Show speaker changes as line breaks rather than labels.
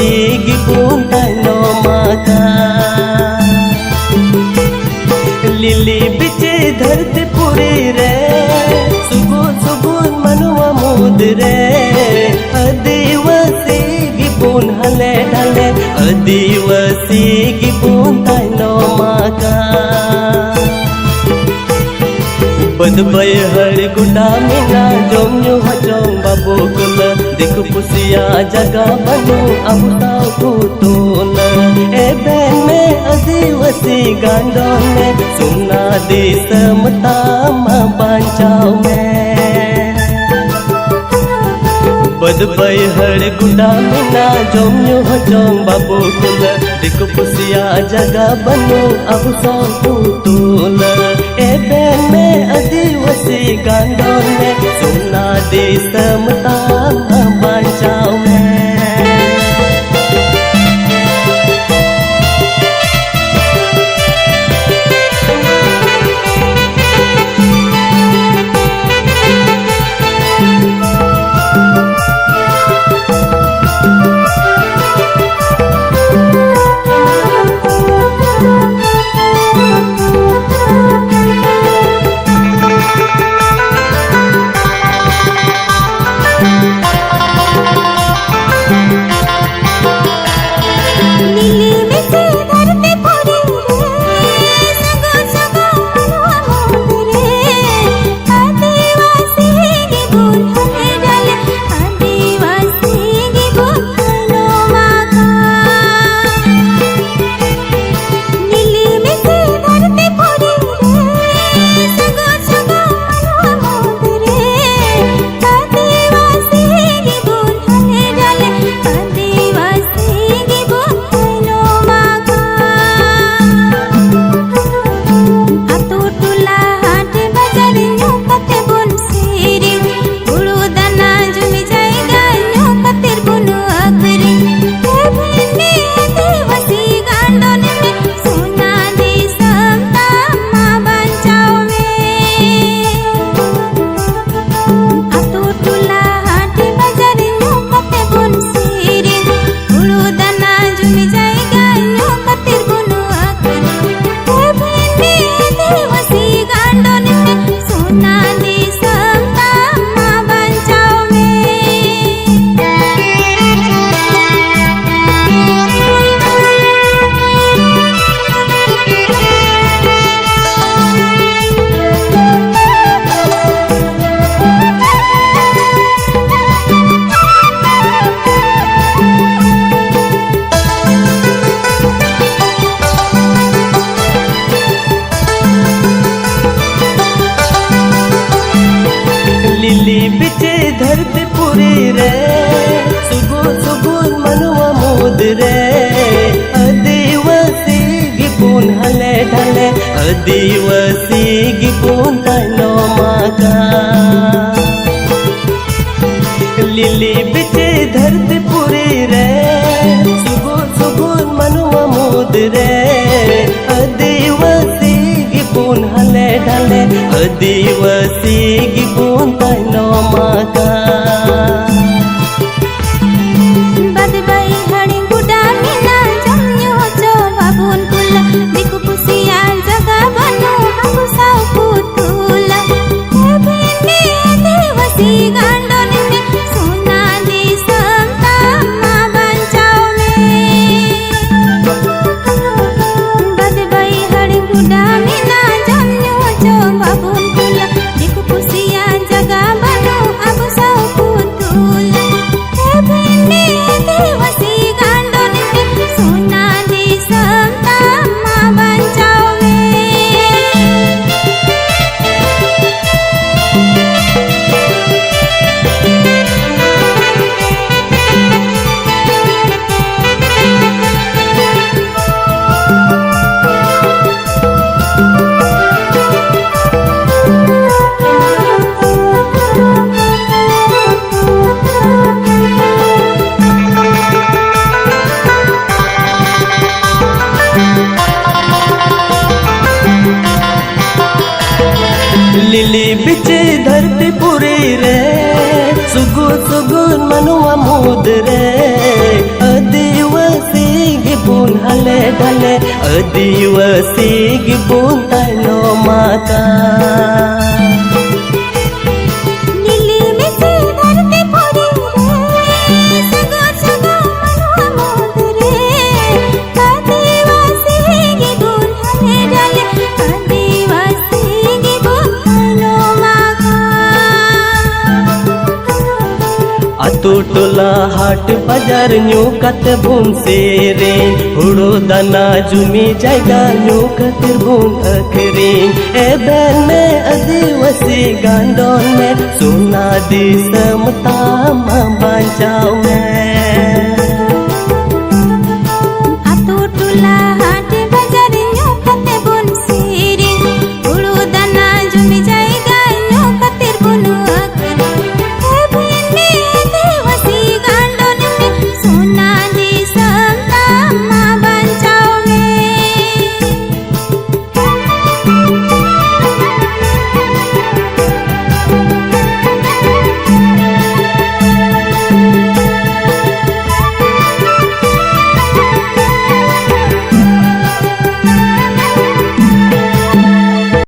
gibun taino maka lily बिचे धरती पुरी रे सुगुन सुगुन मनुआ मुद रे आदिवासी गिबुन हले ढले आदिवासी गिबुन ताइनो माका बदबय हर गुडा मिना जोम न्यू हजों बाबू कुल दिख पुसिया जगह बनु अब ताऊ कुतुल ए बहन में आदिवासी गांडों में सुना दे समता मा बांचाओ में बदबय हर गुडा मिना जोम न्यू हजों बाबू कुल दिख पुसिया जगह बनु अब ताऊ कुतुल ए बहन में आदिवासी गांडों में सुना दे समता मा बांचाओ में लिली बिचे धरती पुरी रे सुगुन सुगुन मनुआ मुद रे आदिवासी गिबुन हले ढले आदिवासी गिबुन ताइनो माका लिली बिचे धरती पुरी रे सुगुन सुगुन मनुआ मुद रे आदिवासी गिबुन हले ढले आदिवासी गिबुन ताइनो माका
बदबय हड़ी गुडा मिना जम्यो जो बाबून कुल दिकु पुसिया जगह बनु हम साउ पुतुल ए बिने आदिवासी गांडों में सुना दे समता मा बांचाओ में बदबय हड़ी गुडा मिना जम्यो जो बाबून कुल दिकु पुसिया जगह बनु अब साउ पुतुल ए बिने आदिवासी गांडों में सुना दे समता मा बांचाओ में
लिली बिचे धरती पुरी रे सुगुन सुगुन मनुआ मुद रे ढले ढले आदिवासी गिबुन ताइनो माका
नीली में से धरती फोड़ी रे सगो सगो मनुआ मोद रे आदिवासी गिबुन ढले ढले आदिवासी गिबुन ताइनो माका
आतु टोला हाट बाजार न्यू कत बुन सेरे हुड़ो दाना जुमी जायगा न्यू कतिर बुन अखरीन ए बेने आदिवासी गांडोन में सोना दिसम तामा बांचाओ में